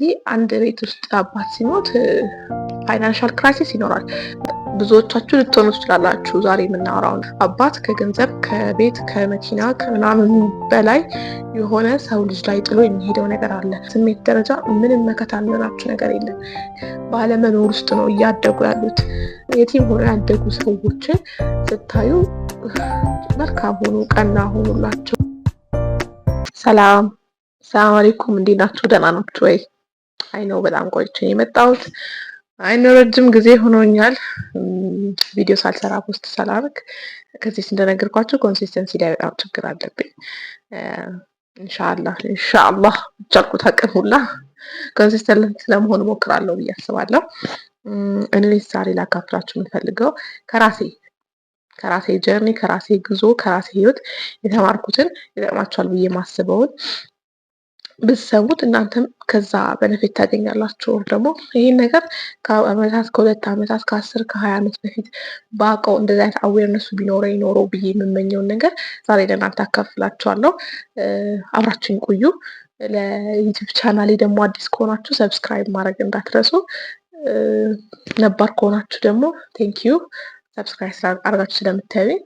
ይህ አንድ ቤት ውስጥ አባት ሲሞት ፋይናንሻል ክራይሲስ ይኖራል። ብዙዎቻችሁ ልትሆኑ ትችላላችሁ። ዛሬ የምናወራውን አባት ከገንዘብ ከቤት ከመኪና ከምናምን በላይ የሆነ ሰው ልጅ ላይ ጥሎ የሚሄደው ነገር አለ። ስሜት ደረጃ ምንም መከታ የሚሆናችሁ ነገር የለም። ባለመኖር ውስጥ ነው እያደጉ ያሉት። የቲም ሆኖ ያደጉ ሰዎችን ስታዩ መልካም ሆኑ፣ ቀና ሆኑላቸው። ሰላም አለይኩም፣ እንዴት ናችሁ? ደህና ናችሁ ወይ? አይነው በጣም ቆይቼ የመጣሁት አይነው ረጅም ጊዜ ሆኖኛል ቪዲዮ ሳልሰራ ፖስት ሳላደርግ። ከዚህ እንደነገርኳችሁ ኮንሲስተንሲ ላይ በጣም ችግር አለብኝ። ኢንሻአላህ ቻልኩት አቅም ሁላ ኮንሲስተንት ለመሆን እሞክራለሁ ብዬ አስባለሁ። እኔ ዛሬ ላካፍላችሁ የምፈልገው ከራሴ ጀርኒ ከራሴ ጉዞ ከራሴ ህይወት የተማርኩትን ይጠቅማችኋል ብዬ ማስበውን ብትሰሙት እናንተም ከዛ በነፊት ታገኛላችሁ። ደግሞ ይህን ነገር ከአመታት ከ2 ዓመታት ከ10 ከ20 ዓመት በፊት ባውቀው እንደዚህ አይነት አዌርነሱ ቢኖረኝ ኖሮ ብዬ የምመኘውን ነገር ዛሬ ለእናንተ አካፍላችኋለሁ። አብራችሁኝ ቆዩ። ለዩቲዩብ ቻናሌ ደግሞ አዲስ ከሆናችሁ ሰብስክራይብ ማድረግ እንዳትረሱ፣ ነባር ከሆናችሁ ደግሞ ቴንኪዩ ሰብስክራይብ አድርጋችሁ ስለምታዩኝ።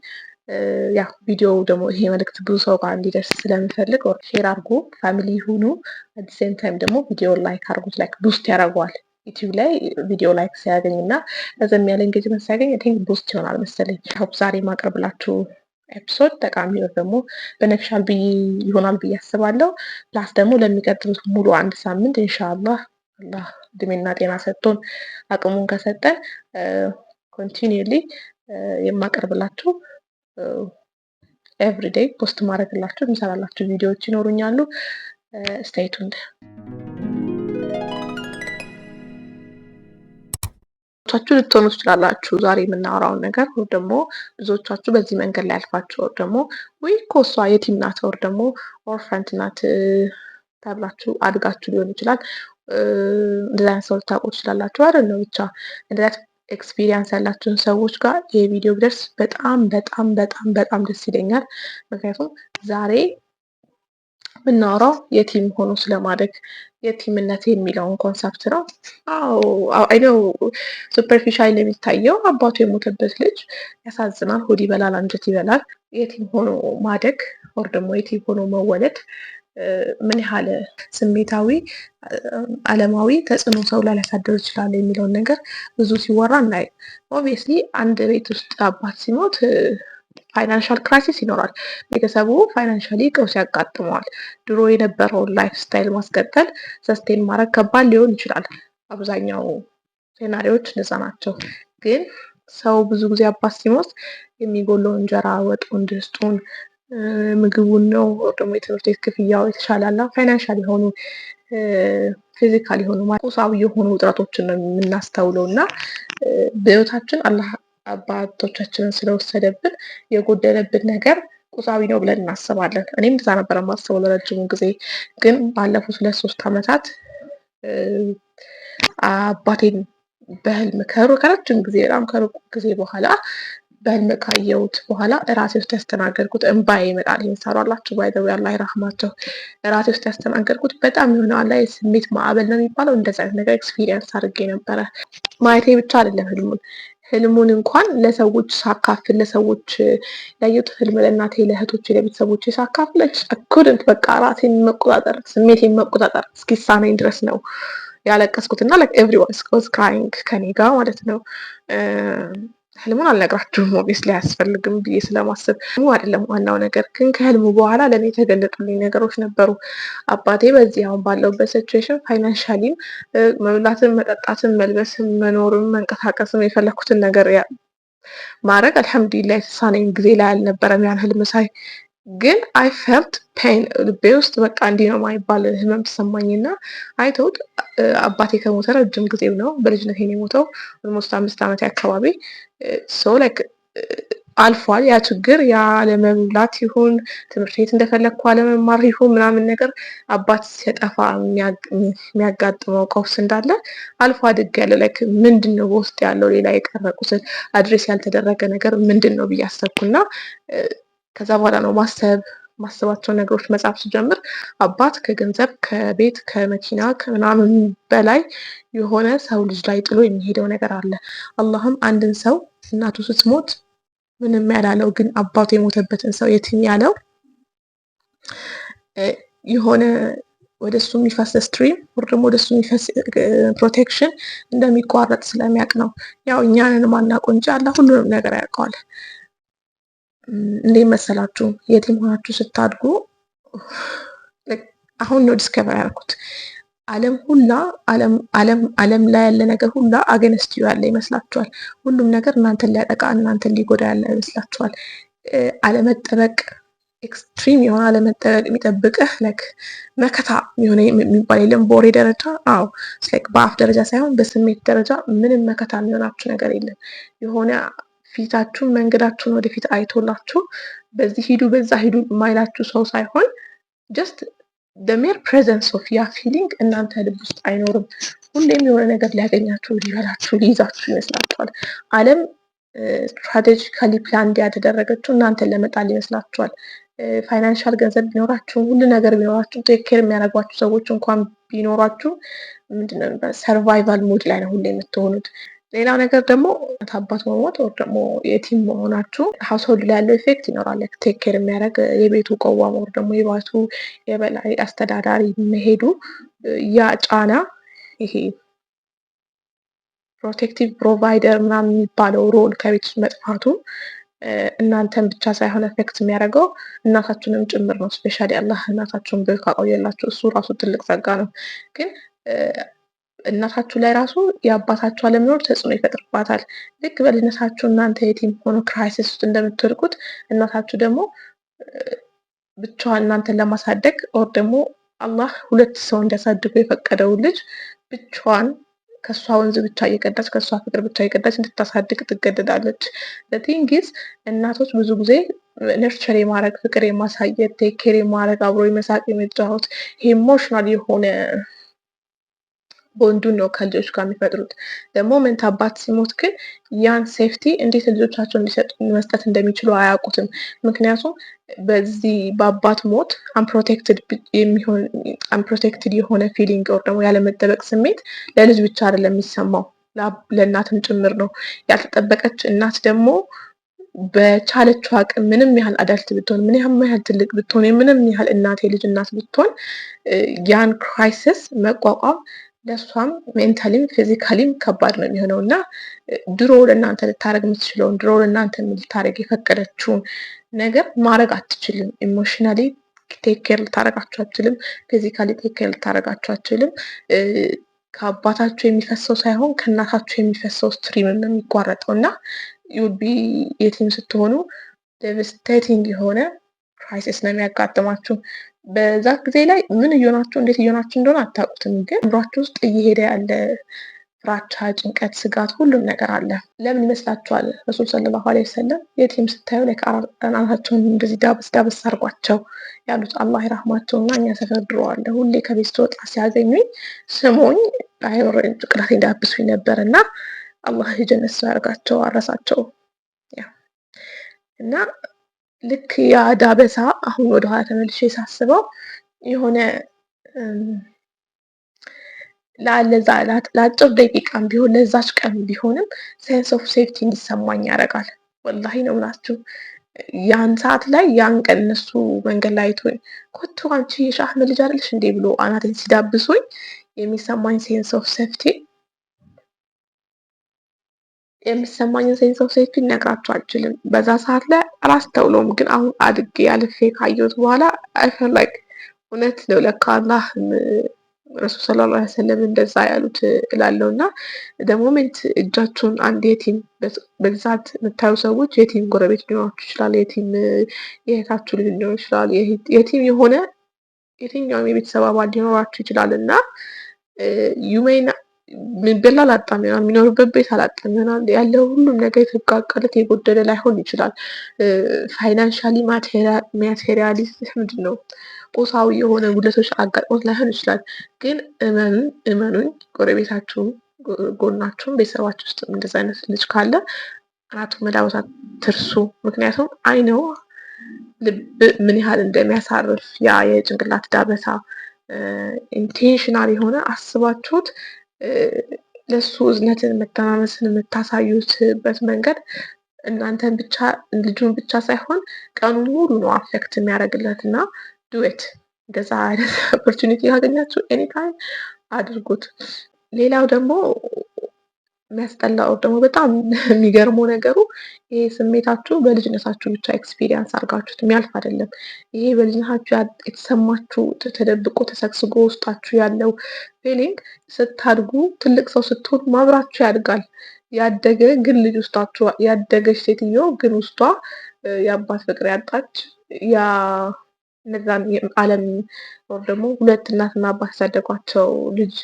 ያ ቪዲዮ ደግሞ ይሄ መልእክት ብዙ ሰው ጋር እንዲደርስ ስለምፈልግ ሼር አድርጉ፣ ፋሚሊ ሁኑ። አት ሴም ታይም ደግሞ ቪዲዮ ላይክ አድርጉት። ላይክ ቡስት ያደርገዋል። ዩቲዩብ ላይ ቪዲዮ ላይክ ሲያገኝ እና ረዘም ያለ ኤንጌጅመንት ሲያገኝ አይ ቲንክ ቡስት ይሆናል መሰለኝ። ዛሬ ማቀርብላችሁ ኤፒሶድ ጠቃሚ ነው ደግሞ በነፊሻል ይሆናል ብዬ አስባለሁ። ፕላስ ደግሞ ለሚቀጥሉት ሙሉ 1 ሳምንት ኢንሻአላህ አላህ እድሜና ጤና ሰጥቶን አቅሙን ከሰጠን ኮንቲኒዩሊ የማቀርብላችሁ ኤቭሪዴይ ፖስት ማድረግላችሁ የምሰራላችሁ ቪዲዮዎች ይኖሩኛሉ። ስቴይ ቱንድ። ብዙዎቻችሁ ልትሆኑ ትችላላችሁ ዛሬ የምናወራውን ነገር፣ ወይ ደግሞ ብዙዎቻችሁ በዚህ መንገድ ላይ አልፋችሁ፣ ወይ ደግሞ ወይ ኮሷ የቲም ናት፣ ወይ ደግሞ ኦርፋንት ናት ተብላችሁ አድጋችሁ ሊሆን ይችላል። እንደዛ አይነት ሰው ልታውቁ ትችላላችሁ። አይደለም ብቻ እንደዛ ኤክስፒሪየንስ ያላችሁን ሰዎች ጋር ይሄ ቪዲዮ ቢደርስ በጣም በጣም በጣም በጣም ደስ ይለኛል። ምክንያቱም ዛሬ የምናወራው የቲም ሆኖ ስለማደግ የቲምነት የሚለውን ኮንሰፕት ነው። አይ ነው ሱፐርፊሻል የሚታየው አባቱ የሞተበት ልጅ ያሳዝናል፣ ሆድ ይበላል፣ አንጀት ይበላል። የቲም ሆኖ ማደግ ወር ደግሞ የቲም ሆኖ መወለድ ምን ያህል ስሜታዊ አለማዊ ተጽዕኖ ሰው ላይ ሊያሳድር ይችላል የሚለውን ነገር ብዙ ሲወራ እናይ። ኦብቪየስሊ አንድ ቤት ውስጥ አባት ሲሞት ፋይናንሻል ክራይሲስ ይኖራል። ቤተሰቡ ፋይናንሻሊ ቀውስ ያጋጥመዋል። ድሮ የነበረውን ላይፍ ስታይል ማስቀጠል ሰስቴን ማድረግ ከባድ ሊሆን ይችላል። አብዛኛው ሴናሪዎች እንደዛ ናቸው። ግን ሰው ብዙ ጊዜ አባት ሲሞት የሚጎለው እንጀራ ወጡን ድስጡን ምግቡን ነው፣ ደግሞ የትምህርት ቤት ክፍያው የተሻላላ ፋይናንሻል የሆኑ ፊዚካል የሆኑ ቁሳዊ የሆኑ ውጥረቶችን ነው የምናስተውለው እና በህይወታችን አላህ አባቶቻችንን ስለወሰደብን የጎደለብን ነገር ቁሳዊ ነው ብለን እናስባለን። እኔም እንደዛ ነበር የማስበው ለረጅሙ ጊዜ። ግን ባለፉት 2-3 ዓመታት አባቴን በህልም ከረጅም ጊዜ በጣም ከሩቅ ጊዜ በኋላ በህልም ካየሁት በኋላ ራሴ ውስጥ ያስተናገድኩት እንባዬ ይመጣል። ይንሳራላችሁ ባይደው ያለ አይራህማቸው። ራሴ ውስጥ ያስተናገድኩት በጣም የሆነ አለ ስሜት ማዕበል ነው የሚባለው፣ እንደዛ አይነት ነገር ኤክስፒሪየንስ አድርጌ ነበረ። ማየቴ ብቻ አይደለም ህልሙን እንኳን ለሰዎች ሳካፍል፣ ለሰዎች ያየሁት ህልም ለእናቴ ለእህቶቼ ለቤተሰቦቼ ሳካፍል ኩድንት በቃ ራሴን መቆጣጠር ስሜቴን መቆጣጠር እስኪሳነኝ ድረስ ነው ያለቀስኩትና ላይክ ኤቭሪዋን ዋዝ ክራይንግ ከኔ ጋር ማለት ነው። ህልሙን አልነግራችሁም ኦብቪየስሊ አያስፈልግም ብዬ ስለማስብ አይደለም ዋናው ነገር። ግን ከህልሙ በኋላ ለእኔ የተገለጡልኝ ነገሮች ነበሩ። አባቴ በዚህ አሁን ባለውበት ሲቹዌሽን ፋይናንሻሊም መብላትም መጠጣትም መልበስም መኖርም መንቀሳቀስም የፈለኩትን ነገር ማድረግ አልሐምዱሊላህ የተሳነኝ ጊዜ ላይ አልነበረም ያን ህልም ሳይ። ግን አይ ፌልት ፔን ልቤ ውስጥ በቃ እንዲህ ነው የማይባል ህመም ተሰማኝና አይተውት አባቴ ከሞተ ረጅም ጊዜው ነው። በልጅነቴ ነው የሞተው። ኦልሞስት 5 ዓመት አካባቢ ሶ ላይክ አልፏል ያ ችግር። ያ ለመብላት ይሁን ትምህርት ቤት እንደፈለግኩ አለመማር ይሁን ምናምን ነገር አባት ሲጠፋ የሚያጋጥመው ቀውስ እንዳለ አልፎ አድጌያለሁ። ላይክ ምንድነው በውስጥ ያለው ሌላ የቀረ ቁስል አድሬስ ያልተደረገ ነገር ምንድነው ብዬ አሰብኩና ከዛ በኋላ ነው ማሰብ ማስባቸው ነገሮች መጻፍ ስጀምር አባት ከገንዘብ ከቤት ከመኪና ከምናምን በላይ የሆነ ሰው ልጅ ላይ ጥሎ የሚሄደው ነገር አለ። አላህም አንድን ሰው እናቱ ስትሞት ምንም ያላለው ግን አባቱ የሞተበትን ሰው የትም ያለው የሆነ ወደሱ የሚፈስ ስትሪም ወር ደግሞ ወደሱ የሚፈስ ፕሮቴክሽን እንደሚቋረጥ ስለሚያውቅ ነው። ያው እኛንን ማናውቀው እንጂ አላህ ሁሉንም ነገር ያውቀዋል። እንዴት መሰላችሁ? የቲም ሆናችሁ ስታድጉ አሁን ነው ዲስከቨር ያልኩት ዓለም ላይ ያለ ነገር ሁላ አገንስት ያለ ይመስላችኋል። ሁሉም ነገር እናንተን ሊያጠቃ እናንተን ሊጎዳ ያለ ይመስላችኋል። አለመጠበቅ ኤክስትሪም የሆነ አለመጠበቅ የሚጠብቅህ ላይክ መከታ የሆነ የሚባል የለም በወሬ ደረጃ። አዎ ላይክ በአፍ ደረጃ ሳይሆን በስሜት ደረጃ ምንም መከታ የሚሆናችሁ ነገር የለም። የሆነ ፊታችሁን መንገዳችሁን ወደፊት አይቶላችሁ በዚህ ሂዱ በዛ ሂዱ የማይላችሁ ሰው ሳይሆን ጀስት ሜር ፕሬዘንስ ኦፍ ያ ፊሊንግ እናንተ ልብ ውስጥ አይኖርም። ሁሌም የሆነ ነገር ሊያገኛችሁ ሊበላችሁ ሊይዛችሁ ይመስላችኋል። ዓለም ስትራቴጂካሊ ፕላን ያደረገችው እናንተን ለመጣል ይመስላችኋል። ፋይናንሻል ገንዘብ ቢኖራችሁ ሁሉ ነገር ቢኖራችሁ ቴክ ኬር የሚያደርጓችሁ ሰዎች እንኳን ቢኖራችሁ ምንድነው ሰርቫይቫል ሙድ ላይ ነው ሁሌ የምትሆኑት። ሌላው ነገር ደግሞ አባት መሞት ወር ደግሞ የቲም መሆናችሁ ሀውስሆልድ ላይ ያለው ኢፌክት ይኖራል። ቴክ ኬር የሚያደርግ የቤቱ ቀዋም ወር ደግሞ የባቱ የበላይ አስተዳዳሪ መሄዱ ያ ጫና ይሄ ፕሮቴክቲቭ ፕሮቫይደር ምናምን የሚባለው ሮል ከቤት ውስጥ መጥፋቱ እናንተን ብቻ ሳይሆን ኤፌክት የሚያደርገው እናታችሁንም ጭምር ነው። ስፔሻሊ አላህ እናታችሁን ካቆየላችሁ እሱ ራሱ ትልቅ ጸጋ ነው። ግን እናታችሁ ላይ ራሱ የአባታችሁ አለመኖር ተጽዕኖ ይፈጥርባታል። ልክ በልጅነታችሁ እናንተ የቲም ሆኖ ክራይሲስ ውስጥ እንደምትወድቁት እናታችሁ ደግሞ ብቻዋን እናንተን ለማሳደግ ኦር ደግሞ አላህ ሁለት ሰው እንዲያሳድጉ የፈቀደውን ልጅ ብቻዋን ከሷ ወንዝ ብቻ እየቀዳች ከሷ ፍቅር ብቻ እየቀዳች እንድታሳድግ ትገደዳለች። ለቲንጊዝ እናቶች ብዙ ጊዜ ነርቸር የማድረግ ፍቅር የማሳየት ቴክ ኬር የማድረግ አብሮ የመሳቅ የመጫወት ኢሞሽናል የሆነ ቦንዱን ነው ከልጆች ጋር የሚፈጥሩት። ሞመንት አባት ሲሞት ግን ያን ሴፍቲ እንዴት ልጆቻቸው እንዲሰጡ መስጠት እንደሚችሉ አያውቁትም። ምክንያቱም በዚህ በአባት ሞት አንፕሮቴክትድ የሆነ ፊሊንግ ወር ደግሞ ያለመጠበቅ ስሜት ለልጅ ብቻ አይደለም የሚሰማው ለእናትም ጭምር ነው። ያልተጠበቀች እናት ደግሞ በቻለችው አቅም ምንም ያህል አዳልት ብትሆን ምንም ያህል ትልቅ ብትሆን ምንም ያህል እናት የልጅ እናት ብትሆን ያን ክራይሲስ መቋቋም ለሷም ሜንታሊም ፊዚካሊም ከባድ ነው የሚሆነው እና ድሮ ለእናንተ ልታረግ የምትችለውን ድሮ ለእናንተ ልታረግ የፈቀደችውን ነገር ማድረግ አትችልም። ኢሞሽናሊ ቴክ ኬር ልታረጋችሁ አትችልም። ፊዚካሊ ቴክ ኬር ልታረጋችሁ አትችልም። ከአባታችሁ የሚፈሰው ሳይሆን ከእናታችሁ የሚፈሰው ስትሪም ነው የሚቋረጠው እና ዩቢ የቲም ስትሆኑ ዴቨስቴቲንግ የሆነ ክራይሲስ ነው የሚያጋጥማችሁ። በዛ ጊዜ ላይ ምን እየሆናችሁ እንዴት እየሆናችሁ እንደሆነ አታውቁትም። ግን አእምሯችሁ ውስጥ እየሄደ ያለ ፍራቻ፣ ጭንቀት፣ ስጋት ሁሉም ነገር አለ። ለምን ይመስላችኋል? ረሱል ሰለላሁ ዐለይሂ ወሰለም የቲም ስታዩ ላይ አናታቸውን እንደዚህ ዳብስ ዳብስ አርጓቸው ያሉት አላህ ይራህማቸው እና እኛ ሰፈር ድሮ አለ ሁሌ ከቤት ስወጣ ሲያገኙኝ ስሞኝ አይወረን ጭቅላቴ እንዳብሱኝ ነበር እና አላህ የጀነት ሰው ያርጋቸው አረሳቸው እና ልክ ያ ዳበሳ አሁን ወደ ኋላ ተመልሼ ሳስበው የሆነ ለአጭር ደቂቃም ቢሆን ለዛች ቀን ቢሆንም ሴንስ ኦፍ ሴፍቲ እንዲሰማኝ ያደርጋል። ወላሂ ነው የምላችሁ። ያን ሰዓት ላይ ያን ቀን እነሱ መንገድ ላይ አይቶኝ ኮቱ አንቺ የሻህመድ ልጅ አይደለሽ እንዴ ብሎ አናቴን ሲዳብሱኝ የሚሰማኝ ሴንስ ኦፍ ሴፍቲ የሚሰማኝን ሴንስ ኦፍ ሴፍቲ ልነግራችሁ አልችልም። በዛ ሰዓት ላይ አላስተውለውም፣ ግን አሁን አድጌ አልፌ ካየሁት በኋላ አይ ፌል ላይክ እውነት ነው ለካ አላህ ረሱል ሰለላሁ ዐለይሂ ወሰለም እንደዛ ያሉት እላለሁ። እና ሞመንት እጃችሁን አንድ የቲም በብዛት የምታዩ ሰዎች የቲም ጎረቤት ሊኖራችሁ ይችላል፣ የቲም የእህታችሁ ልጅ ሊኖር ይችላል፣ የቲም የሆነ የትኛውም የቤተሰብ አባል ሊኖራችሁ ይችላል እና ዩሜና የሚበላ አላጣም ይሆናል፣ የሚኖርበት ቤት አላጣም ይሆናል። ያለው ሁሉም ነገር የተጋቀለት የጎደለ ላይሆን ይችላል። ፋይናንሻሊ ማቴሪያሊስት ምንድን ነው ቁሳዊ የሆነ ጉድለቶች አጋጥሞት ላይሆን ይችላል። ግን እመኑኝ ጎረቤታችሁም ጎናችሁም ቤተሰባችሁ ውስጥ እንደዚህ አይነት ልጅ ካለ አናቱን መዳበሳት ትርሱ። ምክንያቱም አይነው ልብ ምን ያህል እንደሚያሳርፍ ያ የጭንቅላት ዳበሳ ኢንቴንሽናል የሆነ አስባችሁት ለሱ እዝነትን መተናነስን የምታሳዩትበት መንገድ እናንተን ብቻ ልጁን ብቻ ሳይሆን ቀኑን ሙሉ ነው አፌክት የሚያደርግለት እና ዱዌት እንደዛ አይነት ኦፖርቹኒቲ ካገኛችሁ ኤኒታይም አድርጉት። ሌላው ደግሞ የሚያስጠላው ደግሞ በጣም የሚገርመው ነገሩ ይሄ ስሜታችሁ በልጅነታችሁ ብቻ ኤክስፒሪየንስ አድርጋችሁት የሚያልፍ አይደለም። ይሄ በልጅነታችሁ የተሰማችሁ ተደብቆ ተሰግስጎ ውስጣችሁ ያለው ፊሊንግ ስታድጉ ትልቅ ሰው ስትሆኑ ማብራችሁ ያድጋል። ያደገ ግን ልጅ ውስጣችሁ ያደገች ሴትዮ ግን ውስጧ የአባት ፍቅር ያጣች ያ እነዛን ዓለም ወር ደግሞ ሁለት እናትና አባት ያሳደጓቸው ልጅ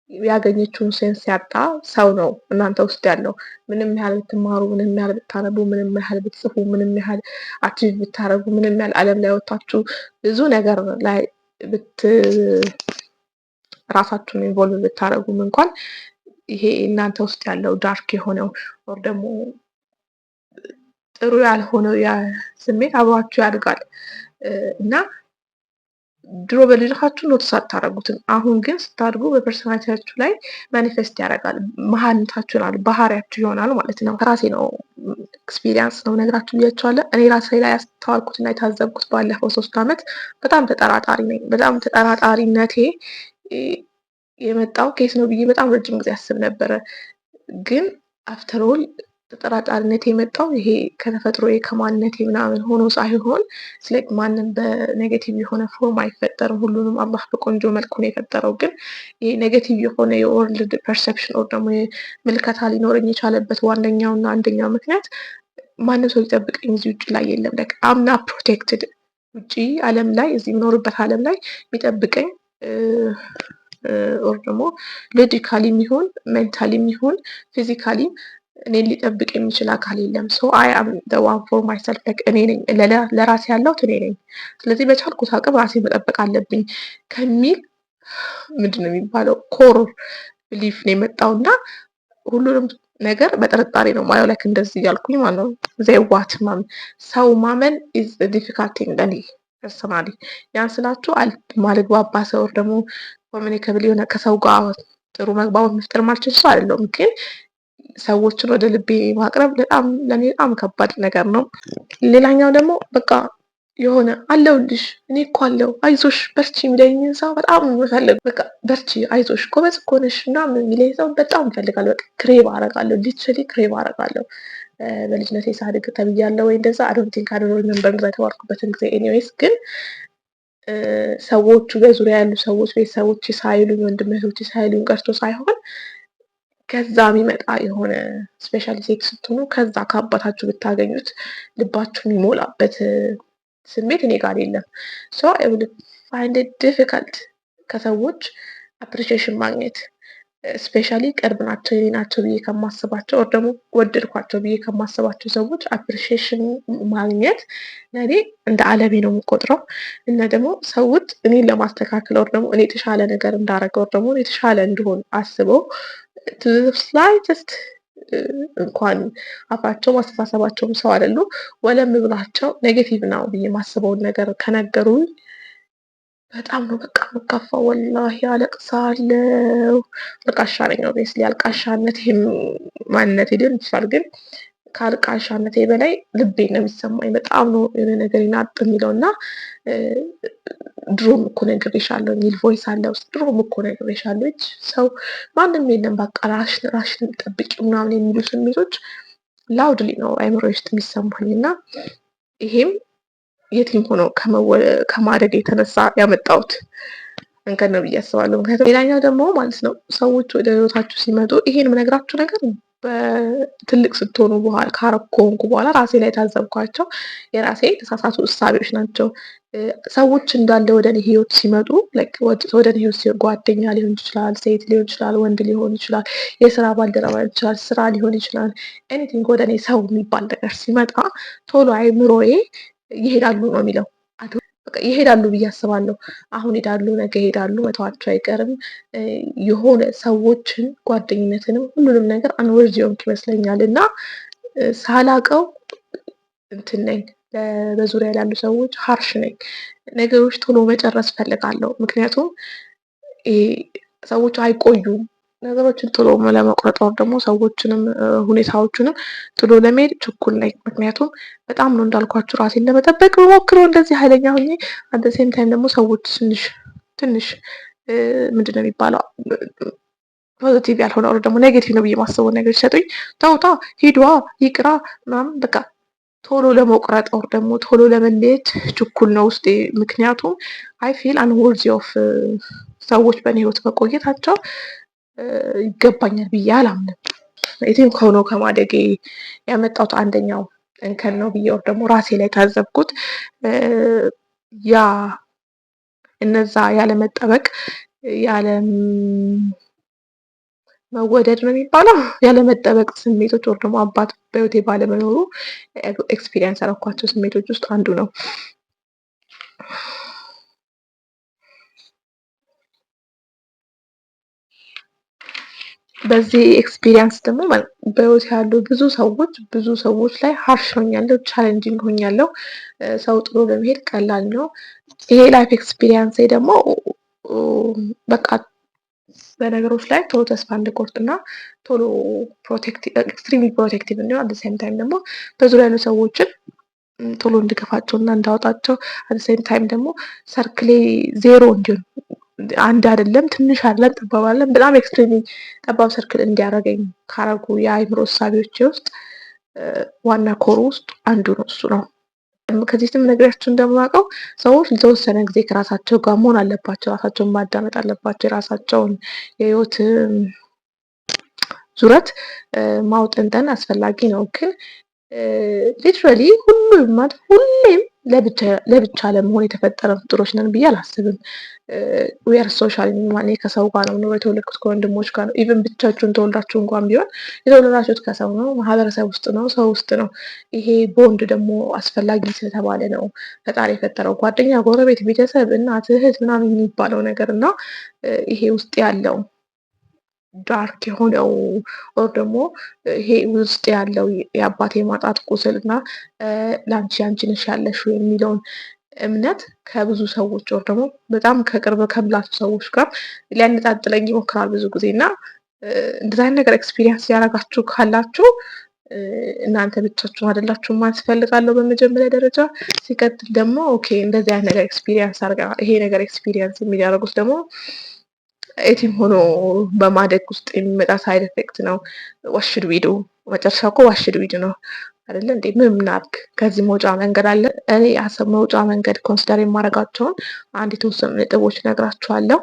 ያገኘችውን ሴንስ ያጣ ሰው ነው እናንተ ውስጥ ያለው። ምንም ያህል ብትማሩ፣ ምንም ያህል ብታነቡ፣ ምንም ያህል ብትጽፉ፣ ምንም ያህል አክቲቭ ብታደርጉ፣ ምንም ያህል ዓለም ላይ ወጣችሁ ብዙ ነገር ላይ ራሳችሁን ኢንቮልቭ ብታደርጉም እንኳን ይሄ እናንተ ውስጥ ያለው ዳርክ የሆነው ወር ደግሞ ጥሩ ያልሆነው ያ ስሜት አብሯችሁ ያድጋል እና ድሮ በልጅነታችሁ ኖትስ አታደርጉትም። አሁን ግን ስታድጉ በፐርሶናሊቲያችሁ ላይ ማኒፌስት ያደርጋል። መሀንነታችሁ ይሆናል፣ ባህሪያችሁ ይሆናል ማለት ነው። ከራሴ ነው ኤክስፒሪየንስ ነው ነግራችሁ ብያቸዋለሁ። እኔ ራሴ ላይ ያስተዋልኩትና የታዘብኩት ባለፈው 3 ዓመት በጣም ተጠራጣሪ ነኝ። በጣም ተጠራጣሪነቴ የመጣው ኬስ ነው ብዬ በጣም ረጅም ጊዜ አስብ ነበረ። ግን አፍተር ኦል ተጠራጣሪነት የመጣው ይሄ ከተፈጥሮዬ ከማንነቴ ምናምን ሆኖ ሳይሆን ስለ ማንም በኔጌቲቭ የሆነ ፎርም አይፈጠርም። ሁሉንም አላህ በቆንጆ መልኩ ነው የፈጠረው። ግን ይሄ ኔጌቲቭ የሆነ የወርልድ ፐርሰፕሽን ኦር ደግሞ ምልከታ ሊኖረኝ የቻለበት ዋነኛው እና አንደኛው ምክንያት ማንም ሰው ሊጠብቀኝ እዚህ ውጭ ላይ የለም። ላይክ አምና ፕሮቴክትድ ውጭ ዓለም ላይ እዚህ የምኖርበት ዓለም ላይ የሚጠብቀኝ ኦር ደግሞ ሎጂካሊ የሚሆን ሜንታሊ የሚሆን ፊዚካሊ እኔን ሊጠብቅ የሚችል አካል የለም። ሶ አይ አም ዘ ዋን ፎር ማይሰልፍ እኔ ነኝ ለራሴ ያለሁት እኔ ነኝ። ስለዚህ በቻልኩት አቅም ራሴ መጠበቅ አለብኝ ከሚል ምንድን ነው የሚባለው ኮር ብሊፍ ነው የመጣው እና ሁሉንም ነገር በጥርጣሬ ነው ማየው። ላይክ እንደዚህ እያልኩኝ ማለት ነው ዘይዋት ማመን ሰው ማመን ኢዝ ዲፊካልት ቲንግ ለኔ ፐርሰናሊ። ያን ስላችሁ ማልግባባ ሰው ደግሞ ኮሚኒኬብል የሆነ ከሰው ጋር ጥሩ መግባባት መፍጠር ማልችል ሰው አይደለሁም። ግን ሰዎችን ወደ ልቤ ማቅረብ በጣም ለኔ በጣም ከባድ ነገር ነው። ሌላኛው ደግሞ በቃ የሆነ አለሁልሽ እኔ እኮ አለሁ አይዞሽ በርቺ የሚለኝን ሰው በጣም የምፈልገው። በቃ በርቺ አይዞሽ ጎበዝ እኮ ነሽ ምናምን የሚለኝ ሰው በጣም እፈልጋለሁ። በቃ ክሬቭ አደርጋለሁ፣ ሊትራሊ ክሬቭ አደርጋለሁ። በልጅነቴ ሳድግ ተብያለሁ ወይ እንደዛ አዶንቲንግ አድሮኝ በንግዛ የተባልኩበትን ጊዜ ኤኒዌይስ ግን ሰዎቹ በዙሪያ ያሉ ሰዎች ቤተሰቦች ሳይሉኝ ወንድም እህቶች ሳይሉኝ ቀርቶ ሳይሆን ከዛ የሚመጣ የሆነ ስፔሻሊ ሴት ስትሆኑ ከዛ ከአባታችሁ ብታገኙት ልባችሁ የሚሞላበት ስሜት እኔ ጋር የለም። ሶ አይ ውድ ፋይንድ ኢት ዲፊካልት ከሰዎች አፕሪሺዬሽን ማግኘት ስፔሻሊ ቅርብ ናቸው የኔ ናቸው ብዬ ከማስባቸው ወር ደግሞ ወደድኳቸው ብዬ ከማስባቸው ሰዎች አፕሪሺዬሽን ማግኘት ለእኔ እንደ አለሜ ነው የምቆጥረው። እና ደግሞ ሰዎች እኔን ለማስተካከል ወር ደግሞ እኔ የተሻለ ነገር እንዳረገ ወር ደግሞ የተሻለ እንድሆን አስበው ስላይተስት እንኳን አፋቸው ማስተሳሰባቸውም ሰው አይደሉ ወለም ብላቸው ኔጌቲቭ ነው ብዬ ማስበውን ነገር ከነገሩኝ በጣም ነው በቃ የምከፋው። ወላሂ አለቅሳለሁ። አልቃሻ ነኝ ኦብቪየስሊ አልቃሻነቴም ማንነቴ ሊሆን ይችላል። ግን ከአልቃሻነቴ በላይ ልቤን ነው የሚሰማኝ። በጣም ነው የሆነ ነገር ይናጥ የሚለው እና ድሮም እኮ ነግሬሻለሁ የሚል ቮይስ አለ ውስጥ። ድሮም እኮ ነግሬሻለሁ ሰው ማንም የለም በቃ ራሽን ጠብቂ ምናምን የሚሉ ስሜቶች ላውድሊ ነው አይምሮ ውስጥ የሚሰማኝ እና ይሄም የቲም ሆኖ ከማደግ የተነሳ ያመጣሁት መንገድ ነው ብዬ አስባለሁ። ምክንያቱም ሌላኛው ደግሞ ማለት ነው ሰዎች ወደ ህይወታችሁ ሲመጡ ይሄን የምነግራችሁ ነገር በትልቅ ስትሆኑ በኋላ ከሆንኩ በኋላ ራሴ ላይ የታዘብኳቸው የራሴ የተሳሳቱ እሳቤዎች ናቸው። ሰዎች እንዳለ ወደ እኔ ህይወት ሲመጡ ወደ እኔ ህይወት ጓደኛ ሊሆን ይችላል፣ ሴት ሊሆን ይችላል፣ ወንድ ሊሆን ይችላል፣ የስራ ባልደረባ ሊሆን ይችላል፣ ስራ ሊሆን ይችላል። ኤኒቲንግ ወደ እኔ ሰው የሚባል ነገር ሲመጣ ቶሎ አይምሮዬ ይሄዳሉ ነው የሚለው። ይሄዳሉ ብዬ አስባለሁ። አሁን ሄዳሉ፣ ነገ ሄዳሉ፣ መተዋቸው አይቀርም። የሆነ ሰዎችን ጓደኝነትንም ሁሉንም ነገር አንወርድ የሆንክ ይመስለኛል እና ሳላቀው እንትን ነኝ፣ በዙሪያ ላሉ ሰዎች ሀርሽ ነኝ። ነገሮች ቶሎ መጨረስ ፈልጋለሁ። ምክንያቱም ሰዎች አይቆዩም። ነገሮችን ቶሎ ለመቁረጥ ወይም ደግሞ ሰዎችንም ሁኔታዎችንም ቶሎ ለመሄድ ችኩል ነኝ። ምክንያቱም በጣም ነው እንዳልኳችሁ ራሴን ለመጠበቅ ሞክረው እንደዚህ ኃይለኛ ሆኜ አት ዘ ሴም ታይም ደግሞ ሰዎች ትንሽ ምንድን ነው የሚባለው ፖዚቲቭ ያልሆነ ወር ደግሞ ኔጌቲቭ ነው ብዬ ማስበው ነገር ሲሰጡኝ ተውታ ሂዷ ይቅራ ምናምን በቃ ቶሎ ለመቁረጥ ወር ደግሞ ቶሎ ለመለየት ችኩል ነው ውስጤ። ምክንያቱም አይ ፊል አንወርዚ ኦፍ ሰዎች በእኔ ህይወት መቆየታቸው ይገባኛል ብዬ አላምንም። የትም ከሆነው ከማደጌ ያመጣሁት አንደኛው እንከን ነው ብዬ ወር ደግሞ ራሴ ላይ ታዘብኩት። ያ እነዛ ያለመጠበቅ ያለ መወደድ ነው የሚባለው ያለመጠበቅ ስሜቶች ወር ደግሞ አባት በህይወቴ ባለመኖሩ ኤክስፒሪየንስ ያደረኳቸው ስሜቶች ውስጥ አንዱ ነው። በዚህ ኤክስፒሪየንስ ደግሞ በህይወት ያሉ ብዙ ሰዎች ላይ ሀርሽ ሆኛለሁ፣ ቻሌንጂንግ ሆኛለሁ። ሰው ጥሎ ለመሄድ ቀላል ነው። ይሄ ላይፍ ኤክስፒሪየንስ ደግሞ በቃ በነገሮች ላይ ቶሎ ተስፋ እንድቆርጥና ቶሎ ኤክስትሪምሊ ፕሮቴክቲቭ እንዲሆን አት ሴም ታይም ደግሞ በዙሪያ ያሉ ሰዎችን ቶሎ እንድገፋቸው እና እንዳወጣቸው አት ሴም ታይም ደግሞ ሰርክሌ ዜሮ እንዲሆን አንድ አይደለም ትንሽ አይደለም ጠባብ አይደለም በጣም ኤክስትሪምሊ ጠባብ ሰርክል እንዲያደርገኝ ካረጉ የአእምሮ እሳቤዎቼ ውስጥ ዋና ኮሩ ውስጥ አንዱ ነው እሱ ነው። ከዚህም ነግሬያችሁ እንደማውቀው ሰዎች ለተወሰነ ጊዜ ከራሳቸው ጋር መሆን አለባቸው፣ ራሳቸውን ማዳመጥ አለባቸው፣ የራሳቸውን የህይወት ዙረት ማውጠንጠን አስፈላጊ ነው። ግን ሊትራሊ ሁሌም ለብቻ ለመሆን የተፈጠረ ፍጡሮች ነን ብዬ አላስብም። ዌር ሶሻል እኔ ከሰው ጋር ነው ኑሮ የተወለድኩት ከወንድሞች ጋር ነው። ኢቨን ብቻችሁን ተወልዳችሁ እንኳን ቢሆን የተወለዳችሁት ከሰው ነው፣ ማህበረሰብ ውስጥ ነው፣ ሰው ውስጥ ነው። ይሄ ቦንድ ደግሞ አስፈላጊ ስለተባለ ነው ፈጣሪ የፈጠረው። ጓደኛ፣ ጎረቤት፣ ቤተሰብ፣ እናት፣ እህት ምናምን የሚባለው ነገር እና ይሄ ውስጥ ያለው ዳርክ የሆነው ኦር ደግሞ ይሄ ውስጥ ያለው የአባቴ ማጣት ቁስል እና ለአንቺ አንቺ ነሽ ያለሽው የሚለውን እምነት ከብዙ ሰዎች ወር ደግሞ በጣም ከቅርብ ከምላቸው ሰዎች ጋር ሊያነጣጥለኝ ይሞክራል ብዙ ጊዜ እና እንደዛ አይነት ነገር ኤክስፒሪየንስ ያደረጋችሁ ካላችሁ እናንተ ብቻችሁ አይደላችሁ ማለት እፈልጋለሁ በመጀመሪያ ደረጃ። ሲቀጥል ደግሞ ኦኬ እንደዚህ አይነት ነገር ኤክስፒሪየንስ አድርጋ ይሄ ነገር ኤክስፒሪየንስ የሚያደርጉት ደግሞ የቲም ሆኖ በማደግ ውስጥ የሚመጣ ሳይድ ኤፌክት ነው። ዋሽድ ዊዱ መጨረሻ እኮ ዋሽድ ዊድ ነው አይደለ እንዴ? ምን ምናርግ? ከዚህ መውጫ መንገድ አለ። እኔ ሀሳብ መውጫ መንገድ ኮንሲደር የማደርጋቸውን አንድ የተወሰኑ ነጥቦች ነግራችኋለሁ።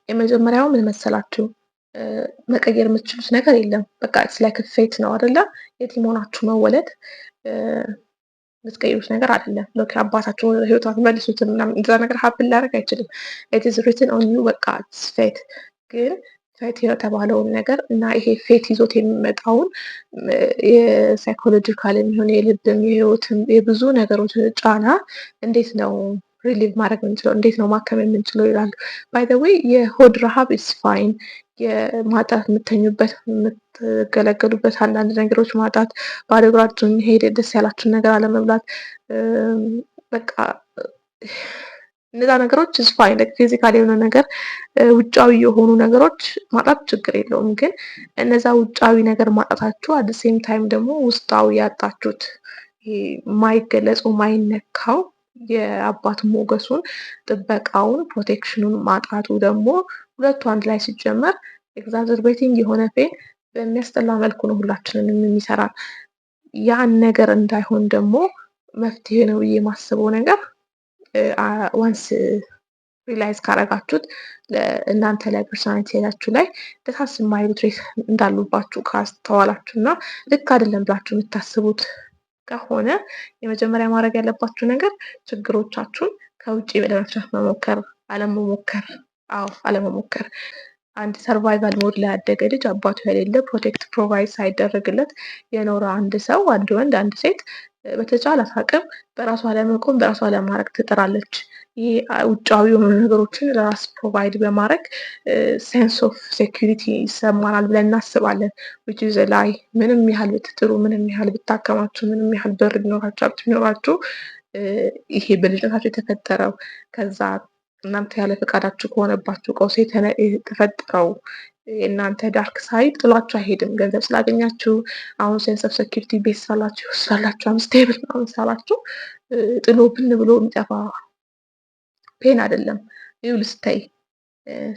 የመጀመሪያው ምን መሰላችሁ? መቀየር የምትችሉት ነገር የለም። በቃ ስለ ክፌት ነው አይደለ? የቲም ሆናችሁ መወለድ የምትቀይሩት ነገር አይደለም። ሎክ አባታችሁ ህይወቷን መልሱትን ምናምን እንደዛ ነገር ሀፕን ሊያደርግ አይችልም። ኢት ኢዝ ሪትን ኦን ዩ በቃ ፌት። ግን ፌት የተባለውን ነገር እና ይሄ ፌት ይዞት የሚመጣውን የሳይኮሎጂካል የሚሆን የልብም የህይወትም የብዙ ነገሮች ጫና እንዴት ነው ሪሊቭ ማድረግ የምንችለው? እንዴት ነው ማከም የምንችለው ይላሉ። ባይ ዘ ዌይ የሆድ ረሃብ ኢስ ፋይን። የማጣት የምተኙበት የምትገለገሉበት አንዳንድ ነገሮች ማጣት፣ ባዶ እግራችሁን ሄድ ደስ ያላችሁን ነገር አለመብላት፣ በቃ እነዛ ነገሮች ኢስ ፋይን። ፊዚካል የሆነ ነገር ውጫዊ የሆኑ ነገሮች ማጣት ችግር የለውም። ግን እነዛ ውጫዊ ነገር ማጣታችሁ አት ሴም ታይም ደግሞ ውስጣዊ ያጣችሁት ማይገለጹ ማይነካው የአባት ሞገሱን፣ ጥበቃውን፣ ፕሮቴክሽኑን ማጣቱ ደግሞ ሁለቱ አንድ ላይ ሲጀመር ኤግዛዘርቤቲንግ የሆነ ፔን በሚያስጠላ መልኩ ነው ሁላችንንም የሚሰራን። ያን ነገር እንዳይሆን ደግሞ መፍትሄ ነው ብዬ የማስበው ነገር ዋንስ ሪላይዝ ካረጋችሁት እናንተ ላይ ፐርሶናሊቲ ሄዳችሁ ላይ ደሳስ የማይሉ ትሬት እንዳሉባችሁ ካስተዋላችሁ እና ልክ አይደለም ብላችሁ የምታስቡት ከሆነ የመጀመሪያ ማድረግ ያለባችሁ ነገር ችግሮቻችሁን ከውጭ ለመፍታት መሞከር አለመሞከር። አለመሞከር። አንድ ሰርቫይቫል ሞድ ላይ ያደገ ልጅ አባቱ የሌለ ፕሮቴክት ፕሮቫይድ ሳይደረግለት የኖረ አንድ ሰው አንድ ወንድ አንድ ሴት በተቻላት አቅም በራሷ ለመቆም በራሷ ለማድረግ ትጥራለች። ይሄ ውጫዊ የሆኑ ነገሮችን ለራስ ፕሮቫይድ በማድረግ ሴንስ ኦፍ ሴኩሪቲ ይሰማናል ብለን እናስባለን። ዊች ኢዝ ላይ ምንም ያህል ብትጥሩ፣ ምንም ያህል ብታከማችሁ፣ ምንም ያህል ብር ቢኖራችሁ፣ ሀብት ቢኖራችሁ ይሄ በልጅነታችሁ የተፈጠረው ከዛ እናንተ ያለ ፈቃዳችሁ ከሆነባችሁ ቀውስ የተፈጠረው የእናንተ ዳርክ ሳይድ ጥሏችሁ አይሄድም። ገንዘብ ስላገኛችሁ አሁን ሴንስ ኦፍ ሴኪሪቲ ቤት ሳላችሁ ሳላችሁ አምስቴብል ምናምን ሳላችሁ ጥሎ ብን ብሎ የሚጠፋ ፔን አይደለም። ይኸውልህ ስታይ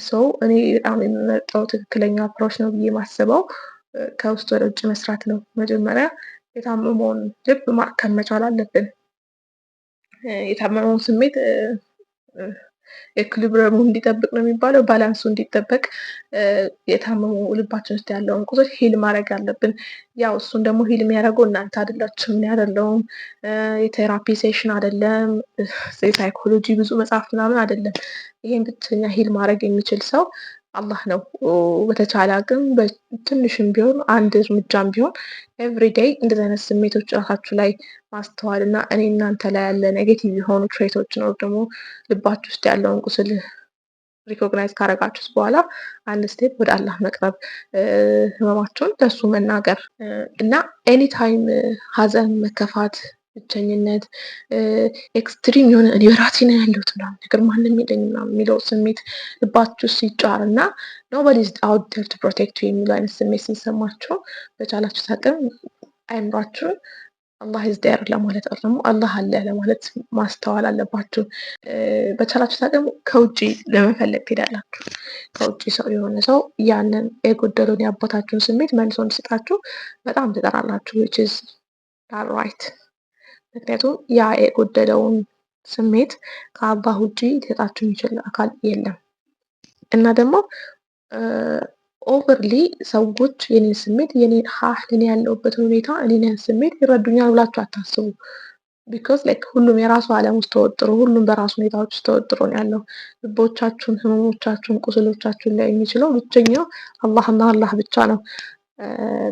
ሰው እኔ በጣም የምመርጠው ትክክለኛ አፕሮች ነው ብዬ ማስበው ከውስጥ ወደ ውጭ መስራት ነው። መጀመሪያ የታመመውን ልብ ማከም መቻል አለብን። የታመመውን ስሜት ኤኩሊብረሙ እንዲጠብቅ ነው የሚባለው፣ ባላንሱ እንዲጠበቅ የታመሙ ልባችን ውስጥ ያለውን ቁስል ሂል ማድረግ አለብን። ያው እሱን ደግሞ ሂል የሚያደርገው እናንተ አይደላችሁም፣ እኔ አይደለሁም፣ የቴራፒ ሴሽን አይደለም፣ የሳይኮሎጂ ብዙ መጽሐፍ ምናምን አይደለም። ይሄን ብቸኛ ሂል ማድረግ የሚችል ሰው አላህ ነው። በተቻለ አቅም ትንሽም ቢሆን አንድ እርምጃም ቢሆን ኤቭሪዴይ እንደዚህ አይነት ስሜቶች ራሳችሁ ላይ ማስተዋል እና እኔ እናንተ ላይ ያለ ኔጌቲቭ የሆኑ ትሬቶች ነው ደግሞ ልባችሁ ውስጥ ያለውን ቁስል ሪኮግናይዝ ካረጋችሁት በኋላ አንድ ስቴፕ ወደ አላህ መቅረብ፣ ህመማችሁን ለሱ መናገር እና ኤኒታይም ሀዘን፣ መከፋት፣ ብቸኝነት፣ ኤክስትሪም የሆነ እኔ በራሴ ነው ያለሁት ምናምን ነገር ማንም የለኝም ምናምን የሚለው ስሜት ልባችሁ ሲጫር እና ኖቦዲ ኢዝ አውት ዴር ቱ ፕሮቴክት ዩ የሚለው አይነት ስሜት ሲሰማችሁ በቻላችሁት አቅም አይምሯችሁን አላህ ኢዝ ዴር ለማለት ደግሞ አላህ አለ ለማለት ማስተዋል አለባችሁ። በቻላችሁት አቅም ከውጭ ለመፈለግ ትሄዳላችሁ። ከውጭ ሰው የሆነ ሰው ያንን የጎደለውን የአባታችሁን ስሜት መልሶ እንዲሰጣችሁ በጣም ትጠራላችሁ which is not right። ምክንያቱም ያ የጎደለውን ስሜት ከአላህ ውጪ ሊሰጣችሁ የሚችል አካል የለም እና ደግሞ ኦቨርሊ ሰዎች የኔን ስሜት የኔን እኔ ያለሁበትን ሁኔታ እኔን ስሜት ይረዱኛል ብላችሁ አታስቡ። ቢኮዝ ላይክ ሁሉም የራሱ ዓለም ውስጥ ተወጥሮ ሁሉም በራሱ ሁኔታዎች ውስጥ ተወጥሮ ነው ያለው። ልቦቻችሁን፣ ህመሞቻችሁን፣ ቁስሎቻችሁን ላይ የሚችለው ብቸኛው አላህና አላህ ብቻ ነው።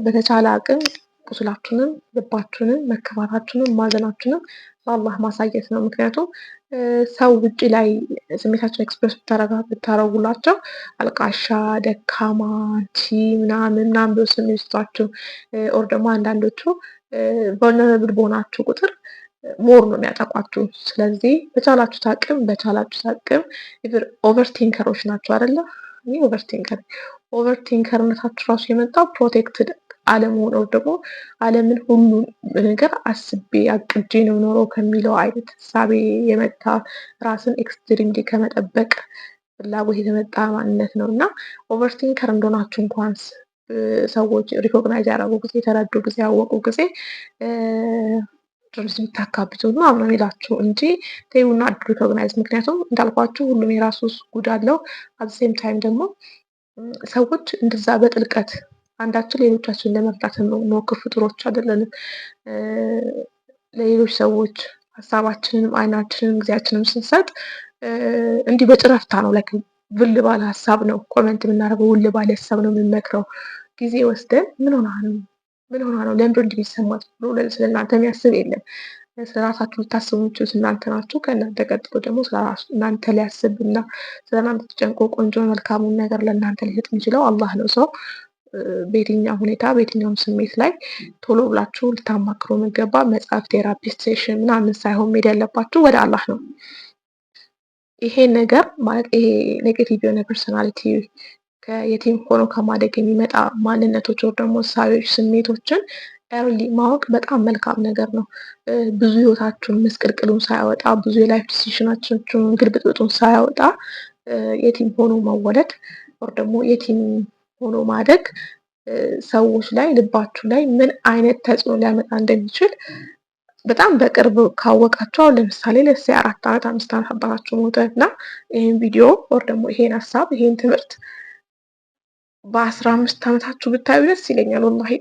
በተቻለ አቅም ቁስላችሁንም፣ ልባችሁንም፣ መከፋታችሁንም፣ ማዘናችሁንም ለአላህ ማሳየት ነው። ምክንያቱም ሰው ውጭ ላይ ስሜታቸውን ኤክስፕረስ ብታረጉላቸው አልቃሻ፣ ደካማ፣ አንቺ ምናምን ብሎ ስም ይስጧችሁ። ኦር ደግሞ አንዳንዶቹ ቨልነራብል በሆናችሁ ቁጥር ሞር ነው የሚያጠቋችሁ። ስለዚህ በቻላችሁት አቅም ኦቨርቲንከሮች ናቸው አይደለ? ይህ ኦቨርቲንከርነታችሁ ራሱ የመጣው ፕሮቴክትድ አለመሆን ወይም ደግሞ ዓለምን ሁሉ ነገር አስቤ አቅጄ ነው ኖረው ከሚለው አይነት ሳቤ የመጣ ራስን ኤክስትሪምሊ ከመጠበቅ ፍላጎት የተመጣ ማንነት ነው እና ኦቨርቲንከር እንደሆናችሁ እንኳን ሰዎች ሪኮግናይዝ ያደረጉ ጊዜ፣ የተረዱ ጊዜ፣ ያወቁ ጊዜ ድምፅ የምታካብቱ ምናምን ነው የሚላችሁ እንጂ ቴውና ሪኮግናይዝ። ምክንያቱም እንዳልኳችሁ ሁሉም የራሱ ጉድ አለው። አዘሴም ታይም ደግሞ ሰዎች እንደዛ በጥልቀት አንዳችን ሌሎቻችን ለመርዳት የምንሞክር ፍጡሮች አይደለንም። ለሌሎች ሰዎች ሀሳባችንንም አይናችንንም ጊዜያችንም ስንሰጥ እንዲህ በጭረፍታ ነው፣ ላይክ ውል ባለ ሀሳብ ነው ኮመንት የምናደርገው፣ ውል ባለ ሀሳብ ነው የምንመክረው። ጊዜ ወስደን ምን ሆና ነው ለምንድን እንዲህ ቢሰማት ብሎ ስለእናንተ የሚያስብ የለም። ስለራሳችሁ ልታስቡ የምችሉት እናንተ ናችሁ። ከእናንተ ቀጥሎ ደግሞ እናንተ ሊያስብና ስለእናንተ ተጨንቆ ቆንጆ መልካሙን ነገር ለእናንተ ሊሰጥ የሚችለው አላህ ነው። ሰው በየትኛው ሁኔታ በየትኛውም ስሜት ላይ ቶሎ ብላችሁ ልታማክሩ የሚገባ መጽሐፍ፣ ቴራፒስት፣ ሴሽን ምናምን ሳይሆን መሄድ ያለባችሁ ወደ አላህ ነው። ይሄ ነገር ማለት ይሄ ኔጌቲቭ የሆነ ፐርሶናሊቲ ከየቲም ሆኖ ከማደግ የሚመጣ ማንነቶች ወይም ደግሞ እሳቤዎች፣ ስሜቶችን ኤርሊ ማወቅ በጣም መልካም ነገር ነው። ብዙ ህይወታችሁን ምስቅልቅሉን ሳያወጣ ብዙ የላይፍ ዲሲሽናችሁን ግልብጥብጡን ሳያወጣ የቲም ሆኖ መወለድ ወይም ደግሞ የቲም ሆኖ ማደግ ሰዎች ላይ ልባችሁ ላይ ምን አይነት ተጽዕኖ ሊያመጣ እንደሚችል በጣም በቅርብ ካወቃቸው፣ ለምሳሌ ለስ 4 ዓመት 5 ዓመት አባታችሁ ሞተ እና ይህን ቪዲዮ ወር ደግሞ ይሄን ሀሳብ ይሄን ትምህርት በ15 ዓመታችሁ ብታዩ ደስ ይለኛል ወላሂ።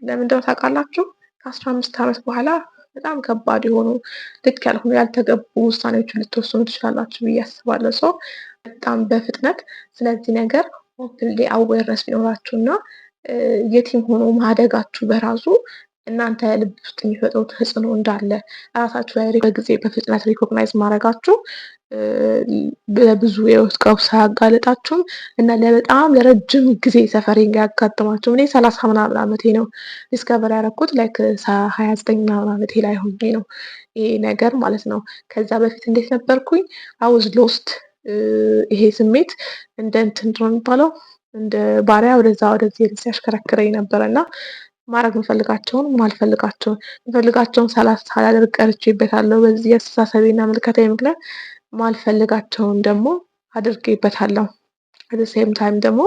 ለምንድነው ታውቃላችሁ? ከ15 ዓመት በኋላ በጣም ከባድ የሆኑ ልክ ያልሆኑ ያልተገቡ ውሳኔዎችን ልትወስኑ ትችላላችሁ ብዬ አስባለሁ። ሰው በጣም በፍጥነት ስለዚህ ነገር ኦፕንሊ አዌርነስ ቢኖራችሁ እና የቲም ሆኖ ማደጋችሁ በራሱ እናንተ ልብ ውስጥ የሚፈጥሩት ተጽዕኖ እንዳለ ራሳችሁ ላይ በጊዜ በፍጥነት ሪኮግናይዝ ማድረጋችሁ በብዙ የህይወት ቀውስ አያጋልጣችሁም እና ለበጣም ለረጅም ጊዜ ሰፈሪንግ ያጋጥማችሁም። እኔ 30 ምናምን ዓመቴ ነው ዲስከቨር ያደረኩት ላይክ 29 ምናምን ዓመቴ ላይ ሆኜ ነው ይሄ ነገር ማለት ነው። ከዛ በፊት እንዴት ነበርኩኝ? አውዝ ሎስት ይሄ ስሜት እንደ እንትን ነው የሚባለው እንደ ባሪያ ወደዛ ወደዚህ ሲያሽከረክረኝ ነበረ እና ማድረግ የምፈልጋቸውን የምፈልጋቸውን ሳላደርግ ቀርቼበታለሁ። በዚህ አስተሳሰቤና ምልከታዊ ምክንያት ማልፈልጋቸውን ደግሞ አድርጌበታለሁ። አት ሴም ታይም ደግሞ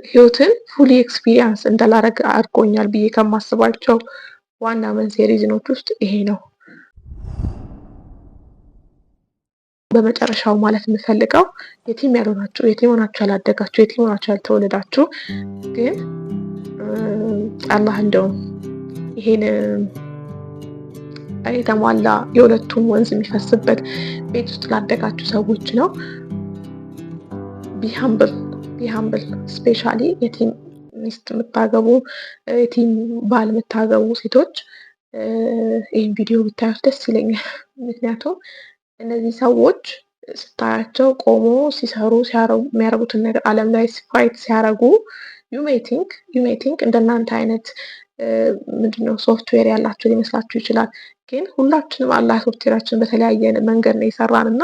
ህይወትን ፉሊ ኤክስፒሪየንስ እንዳላረግ አድርጎኛል ብዬ ከማስባቸው ዋና መንስኤ ሪዝኖች ውስጥ ይሄ ነው። በመጨረሻው ማለት የምፈልገው የቲም ያልሆናችሁ፣ የቲም ሆናችሁ ያላደጋችሁ፣ የቲም ሆናችሁ ያልተወለዳችሁ ግን አላህ እንደውም ይሄን የተሟላ የሁለቱም ወንዝ የሚፈስበት ቤት ውስጥ ላደጋችሁ ሰዎች ነው። ቢሃምብል ስፔሻሊ የቲም ሚስት የምታገቡ የቲም ባል የምታገቡ ሴቶች ይህን ቪዲዮ ብታዩት ደስ ይለኛል። ምክንያቱም እነዚህ ሰዎች ስታያቸው ቆሞ ሲሰሩ የሚያደርጉትን ነገር ዓለም ላይ ፋይት ሲያደርጉ ዩ ሜይ ቲንክ እንደናንተ አይነት ምንድነው ሶፍትዌር ያላቸው ሊመስላችሁ ይችላል። ግን ሁላችንም አላህ ሶፍትዌራችን በተለያየ መንገድ ነው የሰራን እና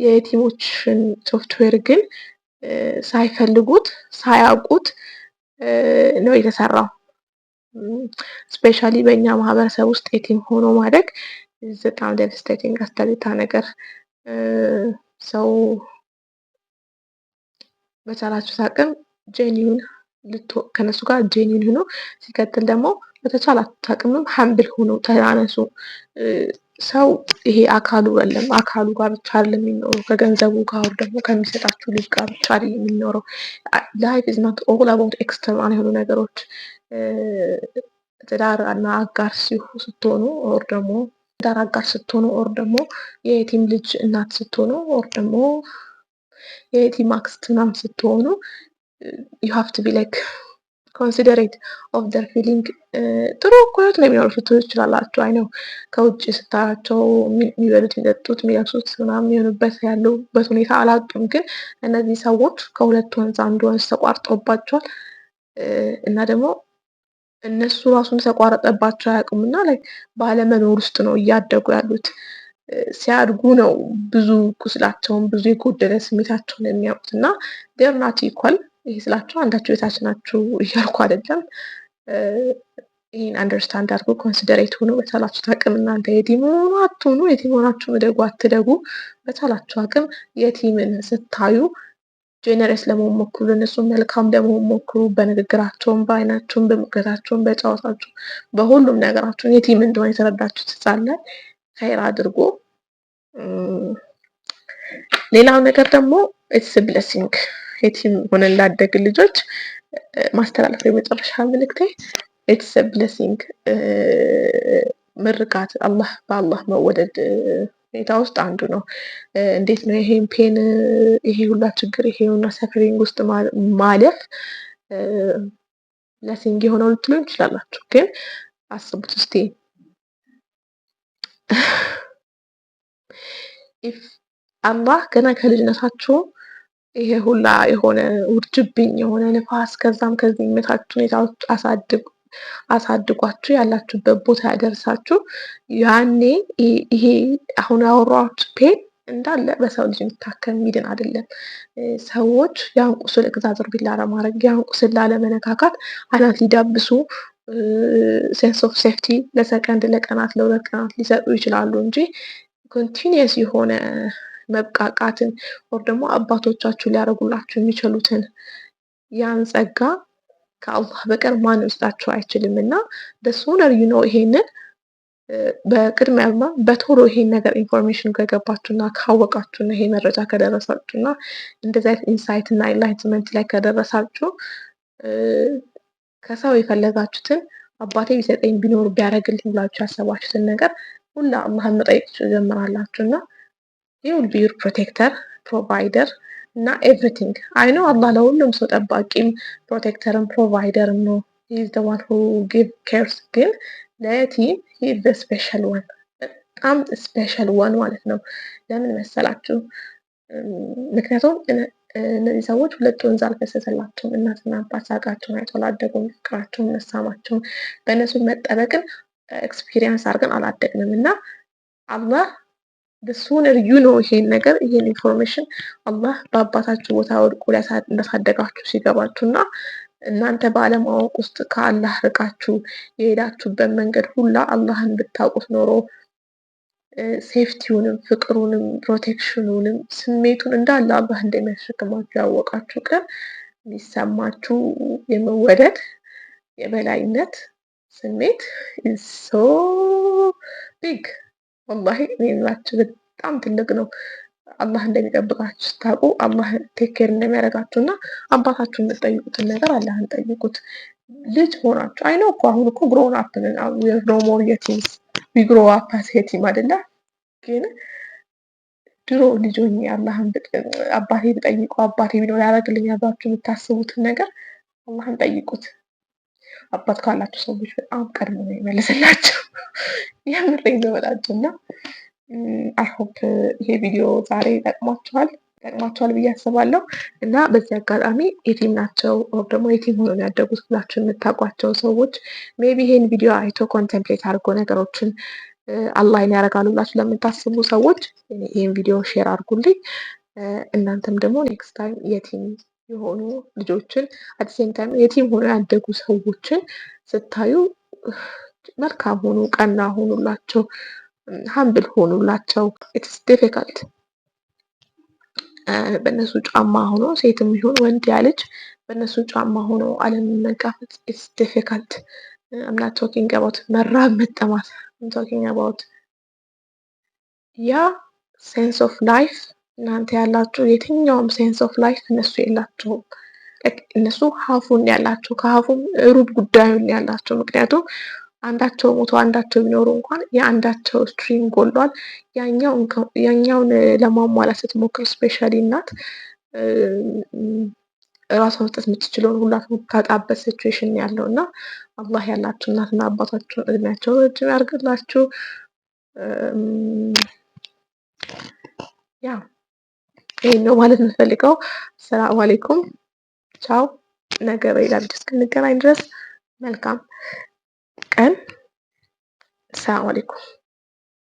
የቲሞችን ሶፍትዌር ግን ሳይፈልጉት ሳያውቁት ነው የተሰራው። ስፔሻሊ በእኛ ማህበረሰብ ውስጥ የቲም ሆኖ ማደግ በጣም ዴቫስቴቲንግ አስጠሊታ ነገር። ሰው በቻላችሁት አቅም ጄኒውን ከነሱ ጋር ጄኒውን ሆኖ ሲቀጥል ደግሞ በተቻላችሁት አቅምም ሀምብል ሆኖ ተናነሱ። ሰው ይሄ አካሉ አይደለም አካሉ ጋር ብቻ አይደለም የሚኖረው ከገንዘቡ ጋር ደግሞ ከሚሰጣችሁ ልጅ ጋር ብቻ አይደለም የሚኖረው። ላይፍ ኢዝ ናት ኦል አባውት ኤክስተርናል የሆኑ ነገሮች። ትዳር እና አጋር ስትሆኑ ኦር ደግሞ ትዳር አጋር ስትሆኑ ኦር ደግሞ የየቲም ልጅ እናት ስትሆኑ ኦር ደግሞ የየቲም አክስት ምናምን ስትሆኑ ዩ ሃቭ ቱ ቢ ላይክ ኮንሲደሬት ኦፍ ደር ፊሊንግ። ጥሩ እኮ ህይወት ነው የሚኖሩት ልትሉ ትችላላችሁ። አይ ነው ከውጭ ስታያቸው የሚበሉት የሚጠጡት የሚለብሱት ምናምን የሚሆኑበት ያሉበት ሁኔታ አላጡም። ግን እነዚህ ሰዎች ከሁለት ወንዝ አንዱ ወንዝ ተቋርጦባቸዋል እና ደግሞ እነሱ ራሱን ተቋረጠባቸው አያውቁም እና ላይ ባለመኖር ውስጥ ነው እያደጉ ያሉት። ሲያድጉ ነው ብዙ ቁስላቸውን ብዙ የጎደለ ስሜታቸውን የሚያውቁት እና ዴር ናት ኢኳል። ይሄ ስላቸው አንዳችሁ የታች ናችሁ እያልኩ አይደለም። ይህን አንደርስታንድ አድርጎ ኮንሲደሬት ሆኖ በቻላችሁት አቅም እናንተ የቲም ሆኑ አትሆኑ፣ የቲም ሆናችሁ እደጉ አትደጉ፣ በቻላችሁ አቅም የቲምን ስታዩ ጄነረስ ለመሆን ሞክሩ፣ ለእነሱም መልካም ለመሆን ሞክሩ። በንግግራቸውም፣ በአይናቸውም፣ በምክራቸውም፣ በጨዋታቸውም፣ በሁሉም ነገራቸውን የቲም እንደሆነ የተረዳችሁት ሳለ ኸይር አድርጎ። ሌላው ነገር ደግሞ ኢትስ ብለሲንግ የቲም ሆነን ላደግን ልጆች ማስተላለፍ የመጨረሻ መልእክቴ ኢትስ ብለሲንግ ምርቃት አላህ በአላህ መወደድ ሁኔታ ውስጥ አንዱ ነው። እንዴት ነው ይሄን ፔን ይሄ ሁላ ችግር ይሄ ሁላ ሰፈሪንግ ውስጥ ማለፍ ብለሲንግ የሆነው ልትሉ እንችላላችሁ። ግን አስቡት እስቲ ኢፍ አላህ ገና ከልጅነታችሁ ይሄ ሁላ የሆነ ውርጅብኝ የሆነ ንፋስ ከዛም ከዚህ የሚመታችሁ ሁኔታዎች አሳድጓችሁ ያላችሁበት ቦታ ያደርሳችሁ። ያኔ ይሄ አሁን ያወራሁት ፔን እንዳለ በሰው ልጅ የሚታከም ሚድን አይደለም። ሰዎች ያን ቁስል እግዚአብሔር ቢላ ለማድረግ ያን ቁስል ላለመነካካት አናት ሊዳብሱ ሴንስ ኦፍ ሴፍቲ ለሰከንድ ለቀናት ለሁለት ቀናት ሊሰጡ ይችላሉ እንጂ ኮንቲኒየስ የሆነ መብቃቃትን ወር ደግሞ አባቶቻችሁ ሊያደርጉላችሁ የሚችሉትን ያን ጸጋ ከአላህ በቀር ማንም ሊሰጣችሁ አይችልም እና በሶነር ይሄንን በቅድሚያማ በቶሎ ይሄን ነገር ኢንፎርሜሽን ከገባችሁና ካወቃችሁና ይሄ መረጃ ከደረሳችሁና እንደዚህ አይነት ኢንሳይት እና ኢንላይትመንት ላይ ከደረሳችሁ ከሰው የፈለጋችሁትን አባቴ ቢሰጠኝ ቢኖር ቢያደርግልኝ ብላችሁ ያሰባችሁትን ነገር ሁላ አላህን መጠየቅ ትጀምራላችሁ እና he will be your protector, provider እና everything. I know አላህ ለሁሉም ሰው ጠባቂም ፕሮቴክተርም ፕሮቫይደርም ነው። he is the one who give cares። ግን ለየቲም ይህ ስፔሻል ዋን በጣም ስፔሻል ዋን ማለት ነው። ለምን መሰላችሁ? ምክንያቱም እነዚህ ሰዎች ሁለት ወንዝ አልፈሰሰላቸውም። እናትና አባት ሳቃቸውን አይተው አላደጉም። ፍቅራቸውን፣ መሳማቸውን በእነሱ መጠበቅን ኤክስፒሪየንስ አድርገን አላደግንም እና አላህ ሱነር ዩ ነው ይሄን ነገር ይሄን ኢንፎርሜሽን አላህ በአባታችሁ ቦታ ወድቆ እንዳሳደጋችሁ ሲገባችሁ እና እናንተ ባለማወቅ ውስጥ ከአላህ ርቃችሁ የሄዳችሁበት መንገድ ሁላ አላህን ብታውቁት ኖሮ ሴፍቲውንም ፍቅሩንም ፕሮቴክሽኑንም ስሜቱን እንዳለ አላህ እንደሚያሸክማችሁ ያወቃችሁ ቀን የሚሰማችሁ የመወደድ የበላይነት ስሜት ሶ ቢግ ወላሂ እኔላችሁ በጣም ትልቅ ነው። አላህ እንደሚጠብቃችሁ ስታውቁ አላህ ቴኬር እንደሚያደርጋችሁ እና አባታችሁን የምትጠይቁትን ነገር አላህን ጠይቁት። ልጅ ሆናችሁ አይኖ እኮ አሁን እኮ ግሮን አፕ ነን ኖ ሞር የቲምስ ዊግሮ አፕ አስ የቲም አይደለ? ግን ድሮ ልጆኝ አላህን አባቴ ብጠይቁ አባቴ ቢኖር ያደርግልኛል ብላችሁ የምታስቡትን ነገር አላህን ጠይቁት። አባት ካላችሁ ሰዎች በጣም ቀድሞ ነው ይመልስላችሁ። የምሬን ነው የምላችሁ እና አይሆፕ ይሄ ቪዲዮ ዛሬ ይጠቅማችኋል ብዬ አስባለሁ። እና በዚህ አጋጣሚ የቲም ናቸው ደግሞ የቲም ሆኖ ያደጉት ብላችሁ የምታውቋቸው ሰዎች ሜቢ ይሄን ቪዲዮ አይቶ ኮንቴምፕሌት አድርጎ ነገሮችን አላይን ያደርጋሉ ብላችሁ ለምታስቡ ሰዎች ይህን ቪዲዮ ሼር አድርጉልኝ። እናንተም ደግሞ ኔክስት ታይም የቲም የሆኑ ልጆችን አትሴም ታይም የቲም ሆኖ ያደጉ ሰዎችን ስታዩ መልካም ሆኑ፣ ቀና ሆኑላቸው፣ ሀምብል ሆኑላቸው። ኢትስ ዲፊካልት በእነሱ ጫማ ሆኖ ሴትም ይሁን ወንድ ያልጅ በእነሱ ጫማ ሆኖ ዓለምን መጋፈጥ ኢትስ ዲፊካልት። አም ናት ቶኪንግ አባውት መራብ መጠማት፣ አም ቶኪንግ አባውት ያ ሴንስ ኦፍ ላይፍ እናንተ ያላችሁ የትኛውም ሴንስ ኦፍ ላይፍ እነሱ የላቸውም። እነሱ ሀፉን ያላቸው ከሀፉም ሩብ ጉዳዩን ያላቸው። ምክንያቱም አንዳቸው ሞቶ አንዳቸው ቢኖሩ እንኳን የአንዳቸው ስትሪም ጎሏል። ያኛውን ለማሟላት ስትሞክር ስፔሻሊ እናት ራሷ መስጠት የምትችለውን ሁላ የምታጣበት ሲቹዌሽን ያለው እና አላህ ያላችሁ እናትና አባታችሁን እድሜያቸው ረጅም ያርግላችሁ። ያ ይሄን ነው ማለት የምፈልገው። ሰላም አለይኩም ቻው። ነገ በሌላ ቪዲዮ እስክንገናኝ ድረስ መልካም ቀን። ሰላም አለይኩም።